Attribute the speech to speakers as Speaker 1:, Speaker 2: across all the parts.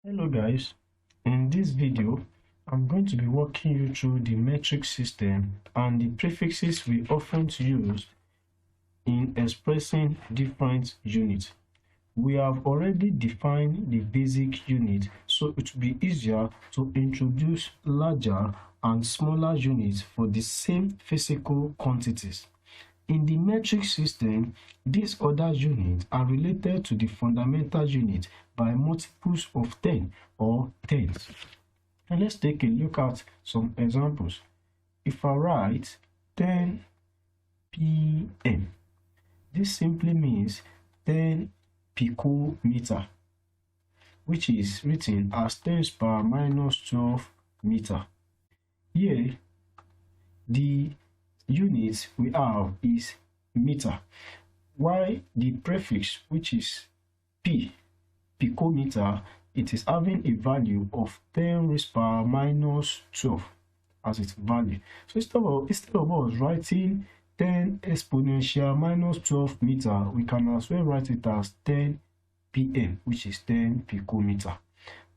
Speaker 1: Hello guys, in this video I'm going to be walking you through the metric system and the prefixes we often use in expressing different units. We have already defined the basic unit, so it will be easier to introduce larger and smaller units for the same physical quantities. In the metric system, these other units are related to the fundamental unit by multiples of 10 or tens. And let's take a look at some examples. If I write 10 p.m., this simply means 10 picometer, which is written as 10 power minus 12 meter. Here, the unit we have is meter, while the prefix, which is p, picometer, it is having a value of 10 raised power minus 12 as its value. So instead of us writing 10 exponential minus 12 meter, we can as well write it as 10 pm, which is 10 picometer.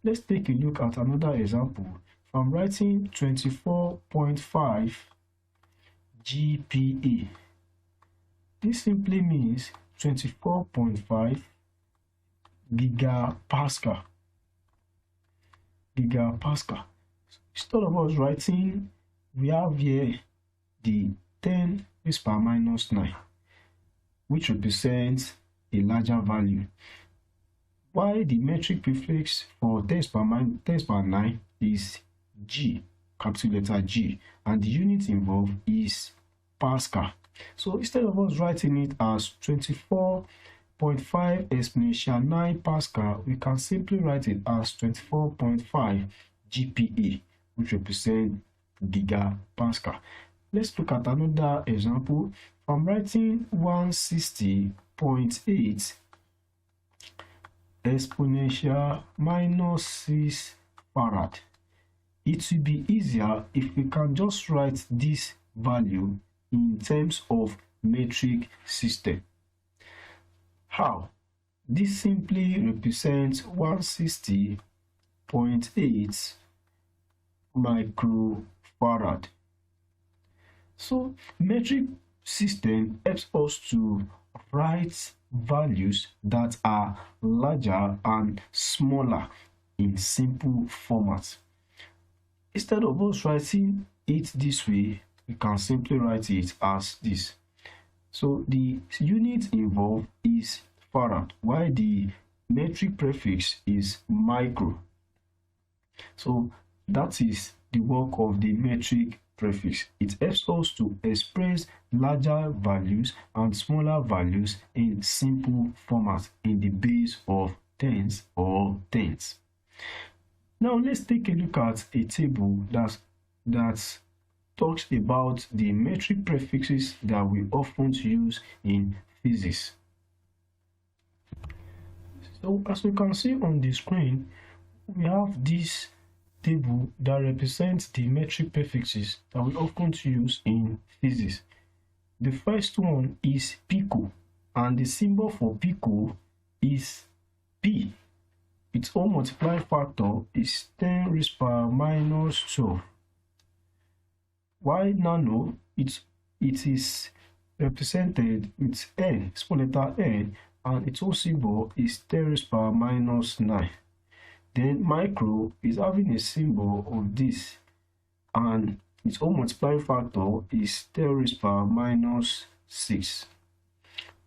Speaker 1: Let's take a look at another example. If I'm writing 24.5 GPA, this simply means 24.5 gigapascal. Instead of us writing, we have here the 10 raised power minus 9, which represents a larger value, while the metric prefix for 10 power 9 is G, capital letter G, and the unit involved is Pascal. So instead of us writing it as 24.5 exponential 9 Pascal, we can simply write it as 24.5 GPA, which represents gigapascal. Let's look at another example. If I'm writing 160.8 exponential minus 6 farad, it will be easier if we can just write this value in terms of metric system. How? This simply represents 160.8 microfarad. So metric system helps us to write values that are larger and smaller in simple format. Instead of us writing it this way, we can simply write it as this. So the unit involved is farad, while the metric prefix is micro. So that is the work of the metric prefix. It helps us to express larger values and smaller values in simple format in the base of tens or tens. Now let's take a look at a table that talks about the metric prefixes that we often use in physics. So as we can see on the screen, we have this table that represents the metric prefixes that we often use in physics. The first one is Pico, and the symbol for Pico is P. Its own multiplying factor is 10 raised power minus 12. While nano, it is represented with N, small letter N, and its own symbol is 10 raised power minus 9. Then micro is having a symbol of this, and its own multiplying factor is 10 raised power minus 6.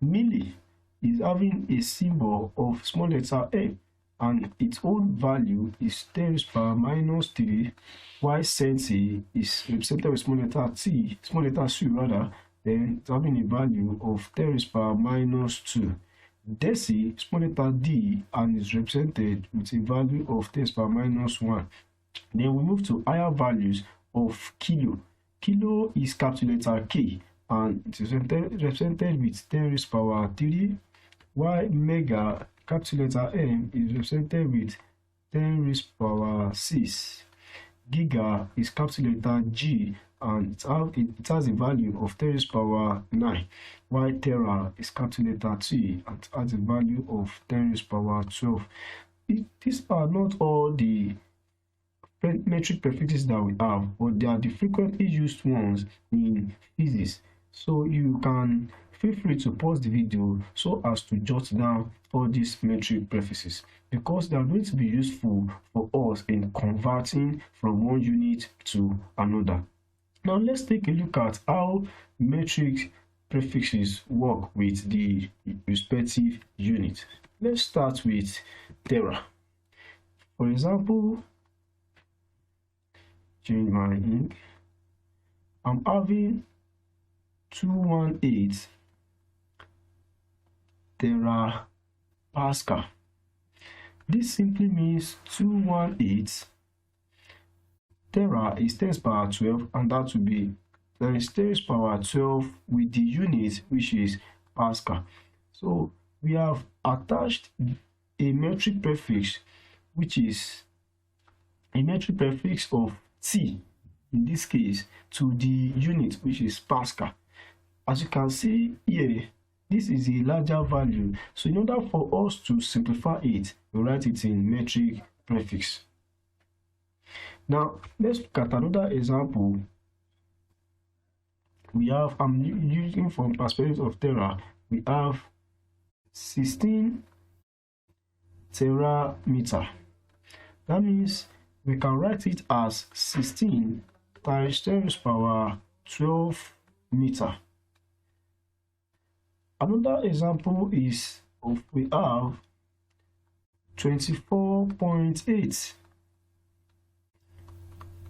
Speaker 1: Milli is having a symbol of small letter M, and its own value is 10 raised power minus 3, while centi is represented with small letter C rather, then it's having a value of 10 raised power minus 2. Deci, small letter D, and is represented with a value of 10 power minus 1. Then we move to higher values of kilo. Kilo is capital letter K, and it is represented with 10 raised power 3, while mega, capital letter M, is represented with 10 raised power 6. Giga is capital letter G, and it has a value of 10 raised power 9, while tera is capital letter T and has a value of 10 raised power 12. these are not all the metric prefixes that we have, but they are the frequently used ones in physics. So you can feel free to pause the video so as to jot down all these metric prefixes, because they are going to be useful for us in converting from one unit to another. Now let's take a look at how metric prefixes work with the respective unit. Let's start with tera. For example, change my ink. I'm having 218 terapascal. This simply means 218 tera is 10 power 12, and that will be times 10 power 12 with the unit which is pascal. So we have attached a metric prefix which is a metric prefix of T in this case to the unit which is pascal. As you can see here, this is a larger value, so in order for us to simplify it, we write it in metric prefix. Now let's look at another example. We have, I'm using from perspective of tera, we have 16 terameter. That means we can write it as 16 times 10 power 12 meter. Another example is we have 24.8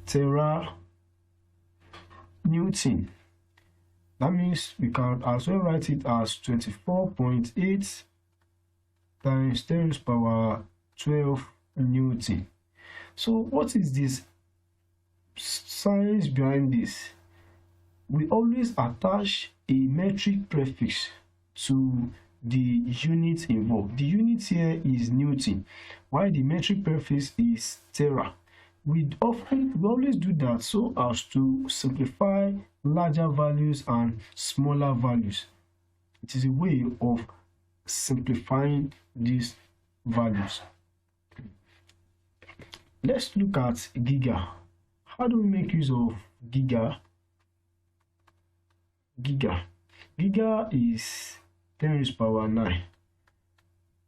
Speaker 1: tera Newton. That means we can as well write it as 24.8 times 10 power 12 Newton. So what is this science behind this? We always attach a metric prefix to the unit involved. The unit here is Newton, while the metric prefix is tera. We always do that so as to simplify larger values and smaller values. It is a way of simplifying these values. Let's look at giga. How do we make use of giga? Giga is 10 raised power 9.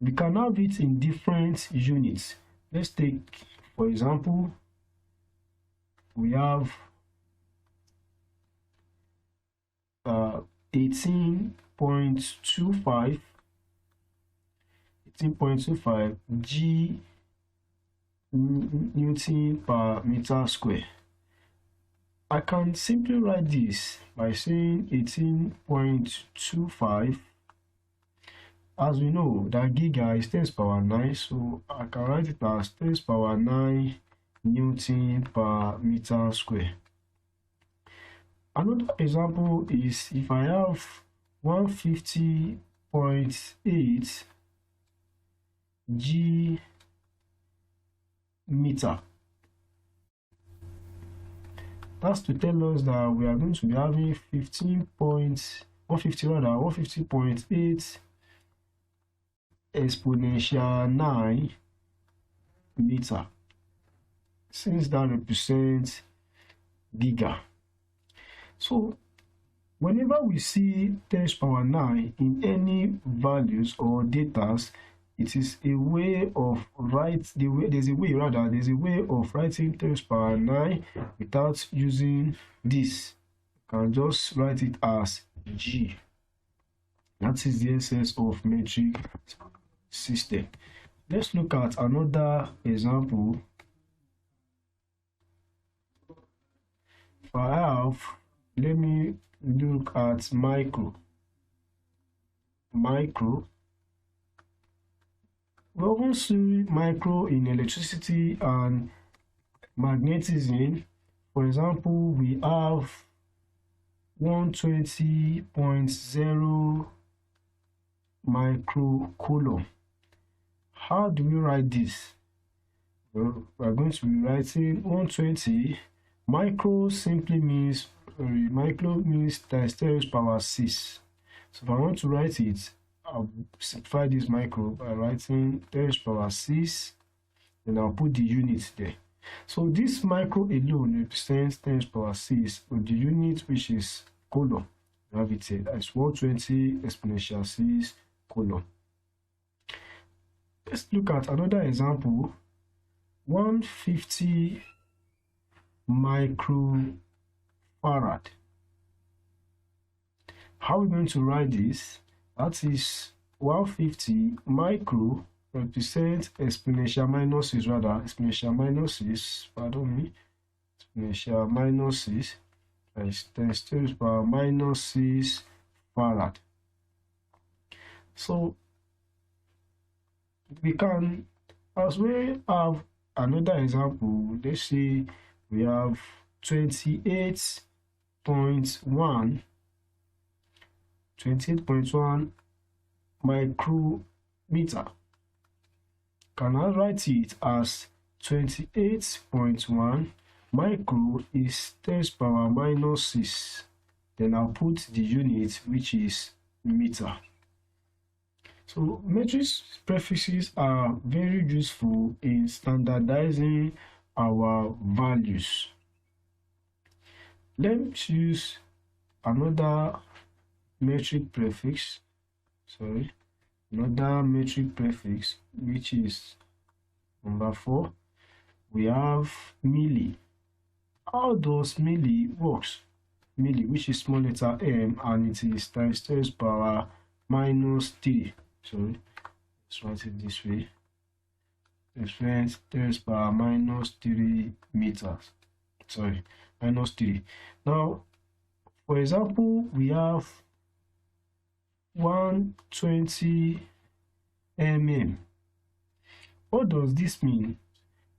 Speaker 1: We can have it in different units. Let's take, for example, we have 18.25 G Newton per meter square. I can simply write this by saying 18.25. As we know that giga is 10 power 9, so I can write it as 10 power 9 Newton per meter square. Another example is if I have 150.8 G meter. That's to tell us that we are going to be having 150.8 exponential 9 meter, since that represents giga. So whenever we see 10 power 9 in any values or data, it is a way of there's a way of writing 10 power 9 without using this. You can just write it as G. That is the essence of metric system. Let's look at another example. If I have, let me look at micro. We often see micro in electricity and magnetism. For example, we have 120.0 microcoulomb. How do we write this? Well, we are going to be writing 120. Micro simply means times 10 power 6. So if I want to write it, I'll simplify this micro by writing 10 power 6 then I'll put the units there. So this micro alone represents 10 to the power 6 with the unit which is colon. You have it here as 120 exponential 6 colon. Let's look at another example. 150 microfarad. How are we going to write this? That is 150 micro represents exponential minus 6, exponential minus 6, exponential minus 6 is 10 to the power minus 6 farad. So we can, as we have another example, let's say we have 28.1 micrometer. Can I write it as 28.1 micro is 10 to the power minus 6. Then I'll put the unit which is meter. So metric prefixes are very useful in standardizing our values. Let's use another metric prefix, another metric prefix, which is number 4. We have milli. How does milli works? Milli, which is small letter m, and it is times 10 to the power minus 3. Sorry, let's write it this way. It's 10 to the power minus 3 meters. Sorry, minus 3. Now, for example, we have 120 mm. What does this mean?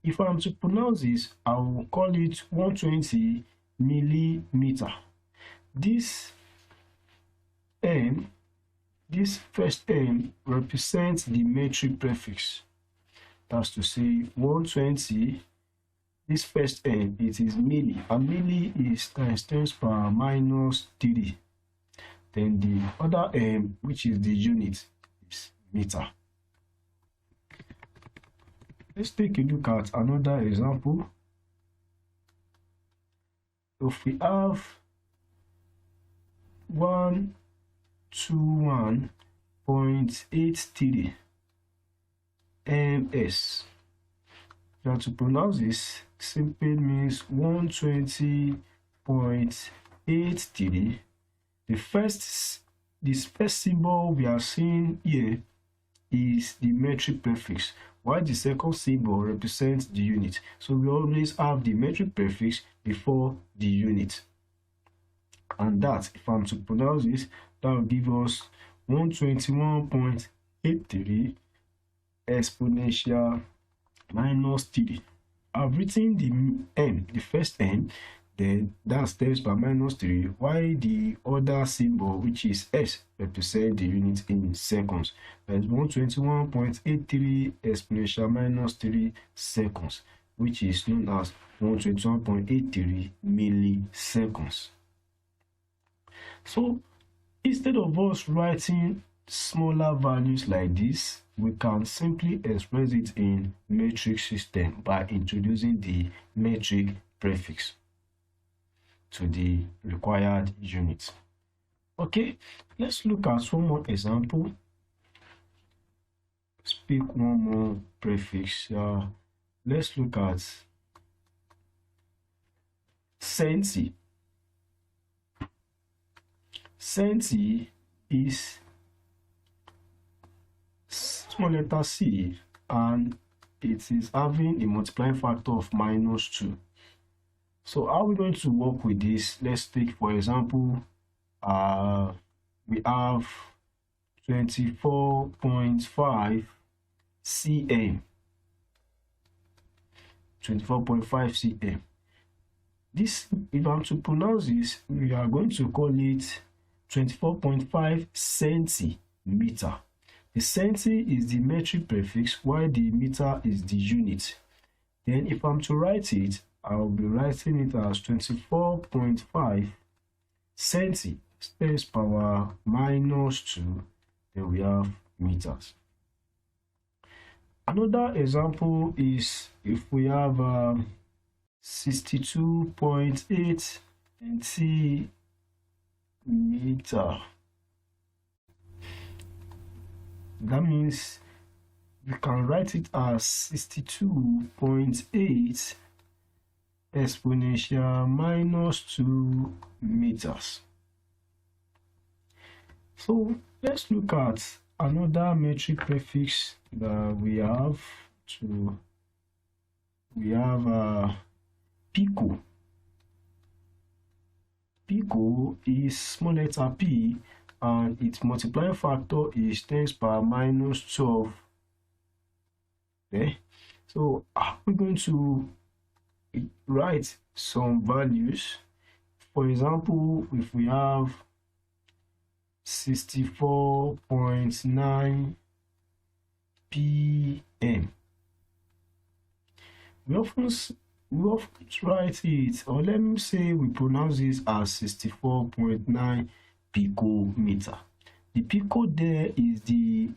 Speaker 1: If I'm to pronounce this, I will call it 120 millimeter. This m, this first m represents the metric prefix. That's to say 120, this first m, it is milli, and milli is times 10 to the power minus 3. Then the other m, which is the unit, is meter. Let's take a look at another example. If we have 121.83 ms. Now to pronounce this simply means 120.83. The first symbol we are seeing here is the metric prefix, while the second symbol represents the unit. So we always have the metric prefix before the unit. And that, if I'm to pronounce this, that will give us 121.83 exponential minus 3. I've written the m, the first m, then that's 10 to the power minus 3, while the other symbol, which is s, represents the unit in seconds. That is 121.83 exponential minus 3 seconds, which is known as 121.83 milliseconds. So instead of us writing smaller values like this, we can simply express it in metric system by introducing the metric prefix to the required unit. Okay, let's look at one more example. Let's pick one more prefix. Let's look at centi. Centi is small letter c, and it is having a multiplying factor of minus 2. So how are we going to work with this? Let's take, for example, we have 24.5 cm. 24.5 cm. This, if I'm to pronounce this, we are going to call it 24.5 centimeter. The centi is the metric prefix, while the meter is the unit. Then if I'm to write it, I'll be writing it as 24.5 centi, 10 to the power minus 2, then we have meters. Another example is if we have 62.8 centimeter. That means we can write it as 62.8 exponential minus 2 meters. So let's look at another metric prefix that we have. Pico. Pico is small letter p, and its multiplying factor is 10 power minus 12. Okay, so we're going to write some values. For example, if we have 64.9 p.m. we often write it, or let me say we pronounce this as 64.9 picometer. The pico there is the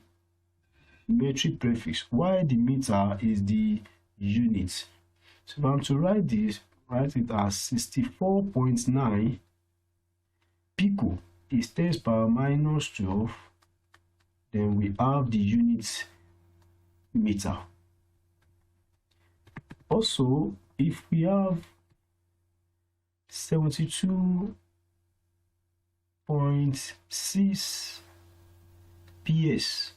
Speaker 1: metric prefix, while the meter is the unit. So if I'm to write this, write it as 64.9 pico is 10 power minus 12. Then we have the unit meter. Also, if we have 72.6 ps,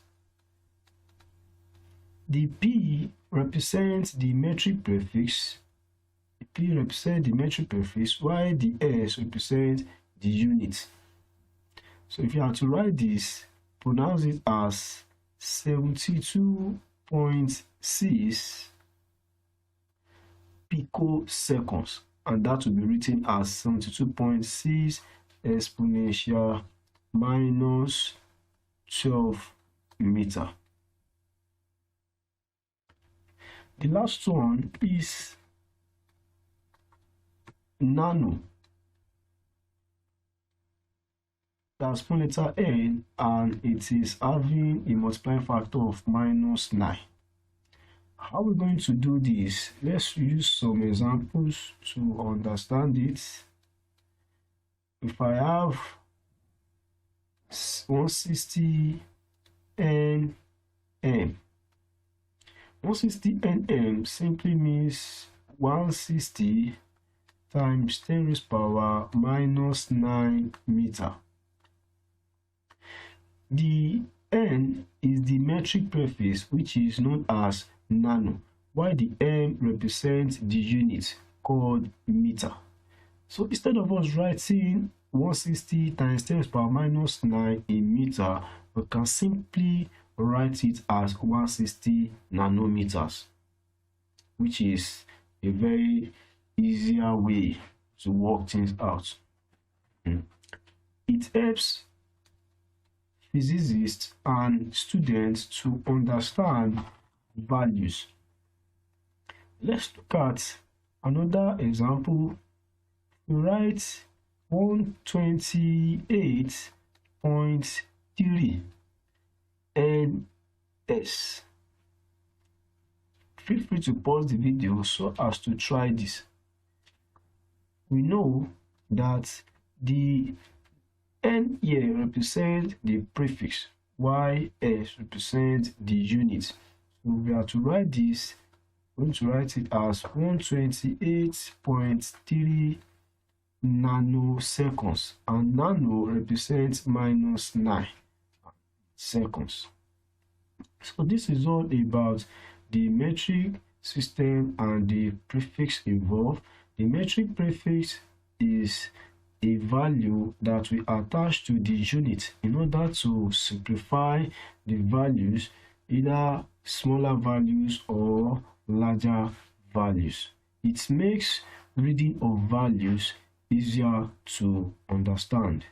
Speaker 1: the P represents the metric prefix. The P represents the metric prefix, while the S represents the unit. So if you have to write this, pronounce it as 72.6 picoseconds, and that will be written as 72.6 exponential minus 12 meter. The last one is nano. That's small letter n, and it is having a multiplying factor of minus 9. How are we going to do this? Let's use some examples to understand it. If I have 160 nm, 160 nm simply means 160 times 10 raised power minus 9 meter. The n is the metric prefix, which is known as nano, while the m represents the unit called meter. So instead of us writing 160 times 10 power minus 9 in meter, we can simply write it as 160 nanometers, which is a very easier way to work things out. It helps physicists and students to understand values. Let's look at another example. We write 128.3 ns. Feel free to pause the video so as to try this. We know that the n here represents the prefix, while s represents the unit. So we have to write this. We're going to write it as 128.3 nanoseconds, and nano represents minus 9 seconds. So this is all about the metric system and the prefix involved. The metric prefix is a value that we attach to the unit in order to simplify the values, either smaller values or larger values. It makes reading of values easier to understand.